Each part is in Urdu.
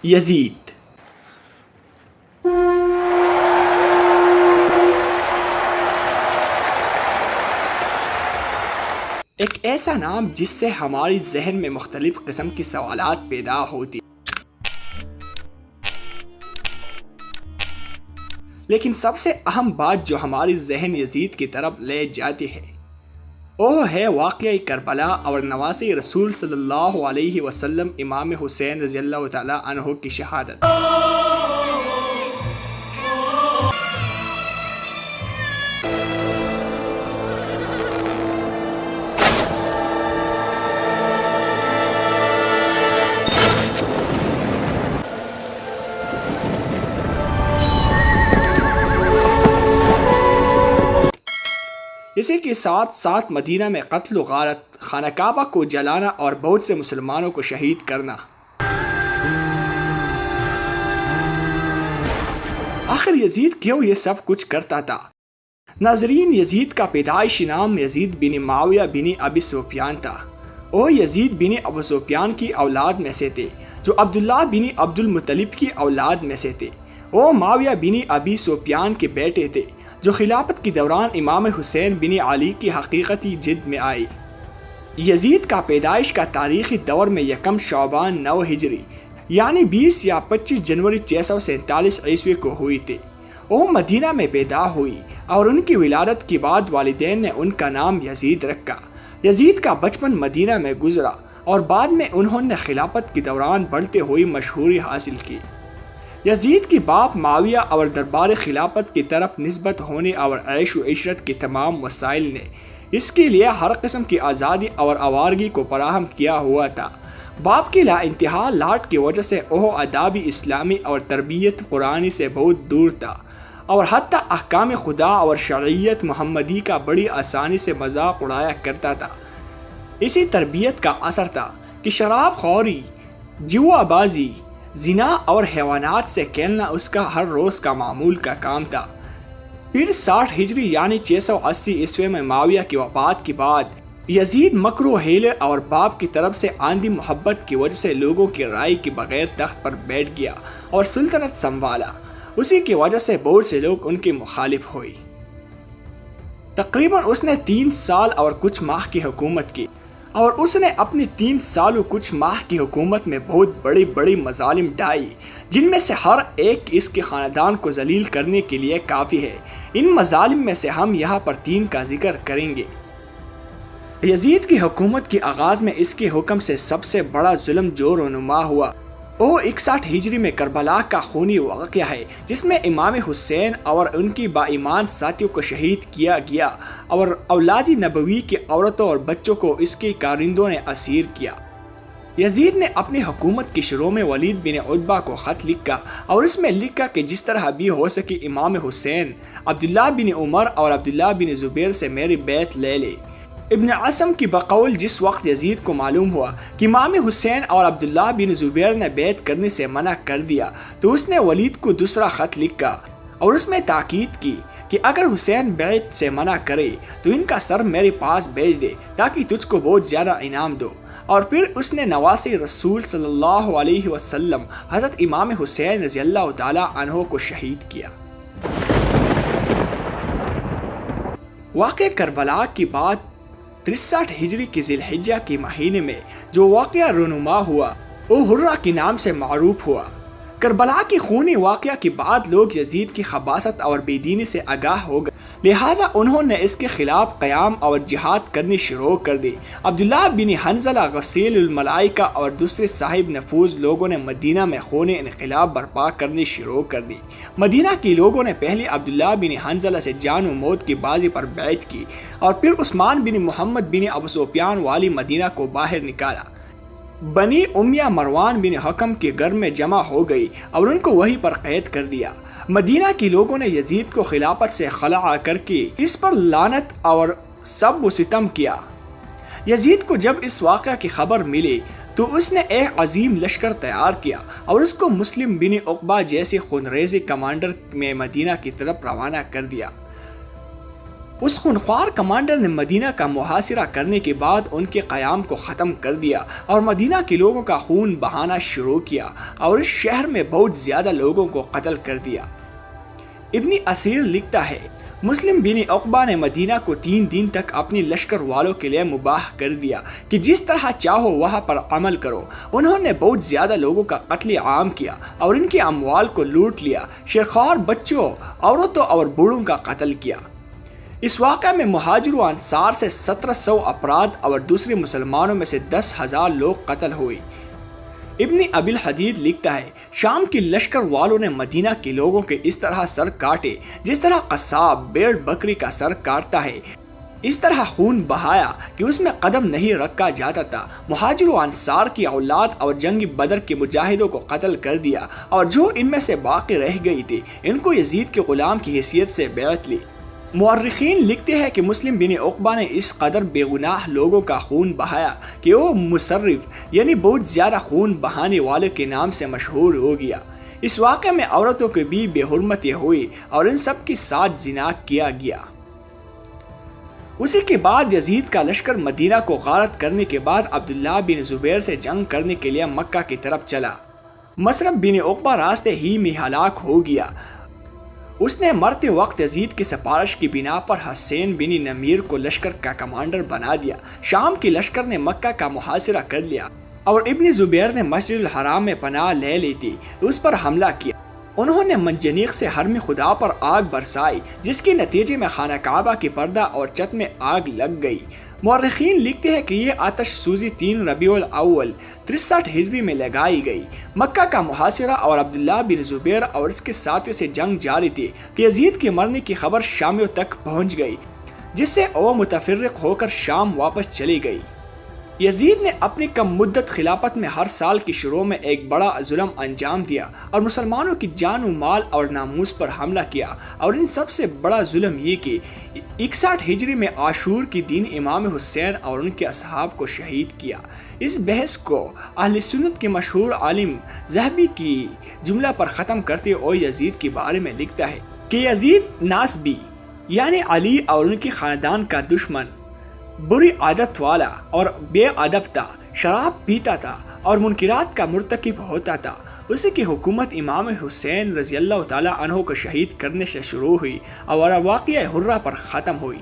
یزید۔ ایک ایسا نام جس سے ہماری ذہن میں مختلف قسم کی سوالات پیدا ہوتی، لیکن سب سے اہم بات جو ہماری ذہن یزید کی طرف لے جاتی ہے وہ ہے واقعہ کربلا اور نواسی رسول صلی اللہ علیہ وسلم امام حسین رضی اللہ تعالی عنہ کی شہادت۔ اسی کے ساتھ ساتھ مدینہ میں قتل و غارت، خانہ کعبہ کو جلانا اور بہت سے مسلمانوں کو شہید کرنا۔ آخر یزید کیوں یہ سب کچھ کرتا تھا؟ ناظرین، یزید کا پیدائشی نام یزید بن معاویہ بن ابی سفیان تھا۔ وہ یزید بن ابو سفیان کی اولاد میں سے تھے جو عبداللہ بن عبد المطلب کی اولاد میں سے تھے۔ وہ معاویہ بن ابی سفیان کے بیٹے تھے جو خلافت کے دوران امام حسین بن علی کی حقیقتی جد میں آئی۔ یزید کا پیدائش کا تاریخی دور میں یکم شعبان 9 ہجری یعنی 20 یا 25 جنوری 647 عیسوی کو ہوئی تھی۔ وہ مدینہ میں پیدا ہوئی اور ان کی ولادت کے بعد والدین نے ان کا نام یزید رکھا۔ یزید کا بچپن مدینہ میں گزرا اور بعد میں انہوں نے خلافت کے دوران بڑھتے ہوئی مشہوری حاصل کی۔ یزید کی باپ معاویہ اور دربار خلافت کی طرف نسبت ہونے اور عیش و عشرت کے تمام وسائل نے اس کے لیے ہر قسم کی آزادی اور آوارگی کو فراہم کیا ہوا تھا۔ باپ کی لا انتہا لاٹ کی وجہ سے وہ آداب اسلامی اور تربیت قرآنی سے بہت دور تھا اور حتیٰ احکام خدا اور شرعیت محمدی کا بڑی آسانی سے مذاق اڑایا کرتا تھا۔ اسی تربیت کا اثر تھا کہ شراب خوری، جوا بازی، زنا اور حیوانات سے کھیلنا اس کا ہر روز کا معمول کا کام تھا۔ پھر 60 ہجری یعنی 680 عیسوی میں معاویہ کی وفات کے بعد یزید مکر و حیلے اور باپ کی طرف سے آندھی محبت کی وجہ سے لوگوں کی رائے کے بغیر تخت پر بیٹھ گیا اور سلطنت سنبھالا۔ اسی کی وجہ سے بہت سے لوگ ان کے مخالف ہوئے۔ تقریباً اس نے 3 سال اور کچھ ماہ کی حکومت کی اور اس نے اپنی 3 سال و کچھ ماہ کی حکومت میں بہت بڑی بڑی مظالم ڈھائی جن میں سے ہر ایک اس کے خاندان کو ذلیل کرنے کے لیے کافی ہے۔ ان مظالم میں سے ہم یہاں پر 3 کا ذکر کریں گے۔ یزید کی حکومت کے آغاز میں اس کے حکم سے سب سے بڑا ظلم جو رونما ہوا وہ 61 ہجری میں کربلا کا خونی واقعہ ہے جس میں امام حسین اور ان کی با ایمان ساتھیوں کو شہید کیا گیا اور اولاد نبوی کی عورتوں اور بچوں کو اس کے کارندوں نے اسیر کیا۔ یزید نے اپنی حکومت کے شروع میں ولید بن عتبہ کو خط لکھا اور اس میں لکھا کہ جس طرح بھی ہو سکے امام حسین عبداللہ بن عمر اور عبداللہ بن زبیر سے میری بیعت لے لے۔ ابن عاصم کی بقول جس وقت یزید کو معلوم ہوا کہ امام حسین اور عبداللہ بن زبیر نے بیعت کرنے سے منع کر دیا تو اس نے ولید کو دوسرا خط لکھا اور اس میں تاکید کی کہ اگر حسین بیعت سے منع کرے تو ان کا سر میرے پاس بھیج دے تاکہ تجھ کو بہت زیادہ انعام دو۔ اور پھر اس نے نواسی رسول صلی اللہ علیہ وسلم حضرت امام حسین رضی اللہ تعالی عنہ کو شہید کیا۔ واقعہ کربلا کی بات 63 ہجری کی ذی الحجہ کے مہینے میں جو واقعہ رونما ہوا وہ ہرہ کے نام سے معروف ہوا۔ کربلا کی خونی واقعہ کے بعد لوگ یزید کی خباثت اور بے دینی سے آگاہ ہو گئے، لہٰذا انہوں نے اس کے خلاف قیام اور جہاد کرنی شروع کر دی۔ عبداللہ بن حنظلہ غسیل الملائکہ اور دوسرے صاحب نفوذ لوگوں نے مدینہ میں خون انقلاب برپا کرنی شروع کر دی۔ مدینہ کے لوگوں نے پہلے عبداللہ بن حنظلہ سے جان و موت کی بازی پر بیعت کی اور پھر عثمان بن محمد بن ابو سفیان والی مدینہ کو باہر نکالا۔ بنی امیہ مروان بن حکم کے گھر میں جمع ہو گئی اور ان کو وہیں پر قید کر دیا۔ مدینہ کے لوگوں نے یزید کو خلافت سے خلع کر کے اس پر لعنت اور سب و ستم کیا۔ یزید کو جب اس واقعہ کی خبر ملی تو اس نے ایک عظیم لشکر تیار کیا اور اس کو مسلم بن عقبہ جیسے خونریز کمانڈر میں مدینہ کی طرف روانہ کر دیا۔ اس خونخوار کمانڈر نے مدینہ کا محاصرہ کرنے کے بعد ان کے قیام کو ختم کر دیا اور مدینہ کے لوگوں کا خون بہانا شروع کیا اور اس شہر میں بہت زیادہ لوگوں کو قتل کر دیا۔ ابن اسیر لکھتا ہے، مسلم بن عقبہ نے مدینہ کو 3 دن تک اپنی لشکر والوں کے لیے مباح کر دیا کہ جس طرح چاہو وہاں پر عمل کرو۔ انہوں نے بہت زیادہ لوگوں کا قتل عام کیا اور ان کے اموال کو لوٹ لیا، شیخوار بچوں، عورتوں اور بوڑھوں کا قتل کیا۔ اس واقعہ میں مہاجر و انصار سے 1700 افراد اور دوسرے مسلمانوں میں سے 10,000 لوگ قتل ہوئے۔ ابن ابی الحدید لکھتا ہے، شام کی لشکر والوں نے مدینہ کے لوگوں کے اس طرح سر کاٹے جس طرح قصاب بھیڑ بکری کا سر کاٹتا ہے، اس طرح خون بہایا کہ اس میں قدم نہیں رکھا جاتا تھا۔ مہاجر و انصار کی اولاد اور جنگ بدر کے مجاہدوں کو قتل کر دیا اور جو ان میں سے باقی رہ گئی تھی ان کو یزید کے غلام کی حیثیت سے بیعت لی۔ مورخین لکھتے ہیں کہ مسلم بن عقبہ نے اس قدر بے گناہ لوگوں کا خون بہایا کہ وہ مصرف یعنی بہت زیادہ خون بہانے والے کے نام سے مشہور ہو گیا۔ اس واقعے میں عورتوں کی بھی بے حرمتی ہوئی اور ان سب کے ساتھ زنا کیا گیا۔ اسی کے بعد یزید کا لشکر مدینہ کو غارت کرنے کے بعد عبداللہ بن زبیر سے جنگ کرنے کے لیے مکہ کی طرف چلا۔ مصرف بن عقبہ راستے ہی میں ہلاک ہو گیا۔ اس نے مرتے وقت یزید کی سفارش کی بنا پر حسین بن نمیر کو لشکر کا کمانڈر بنا دیا۔ شام کی لشکر نے مکہ کا محاصرہ کر لیا اور ابن زبیر نے مسجد الحرام میں پناہ لے لی تھی، اس پر حملہ کیا۔ انہوں نے منجنیق سے حرم خدا پر آگ برسائی جس کے نتیجے میں خانہ کعبہ کی پردہ اور چھت میں آگ لگ گئی۔ مورخین لکھتے ہیں کہ یہ آتش سوزی 3 ربیع الاول 63 ہجری میں لگائی گئی۔ مکہ کا محاصرہ اور عبداللہ بن زبیر اور اس کے ساتھیوں سے جنگ جاری تھی کہ یزید کے مرنے کی خبر شامیوں تک پہنچ گئی، جس سے وہ متفرق ہو کر شام واپس چلی گئی۔ یزید نے اپنی کم مدت خلافت میں ہر سال کی شروع میں ایک بڑا ظلم انجام دیا اور مسلمانوں کی جان و مال اور ناموس پر حملہ کیا، اور ان سب سے بڑا ظلم یہ کہ 61 ہجری میں عاشور کے دن امام حسین اور ان کے اصحاب کو شہید کیا۔ اس بحث کو اہل سنت کے مشہور عالم ذہبی کی جملہ پر ختم کرتے ہوئے یزید کے بارے میں لکھتا ہے کہ یزید ناسبی یعنی علی اور ان کے خاندان کا دشمن، بری عادت والا اور بے ادب تھا، شراب پیتا تھا اور منکرات کا مرتکب ہوتا تھا۔ اسی کی حکومت امام حسین رضی اللہ تعالی عنہ کو شہید کرنے سے شروع ہوئی اور واقعہ حرہ پر ختم ہوئی۔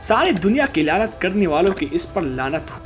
ساری دنیا کی لعنت کرنے والوں کی اس پر لعنت ہو۔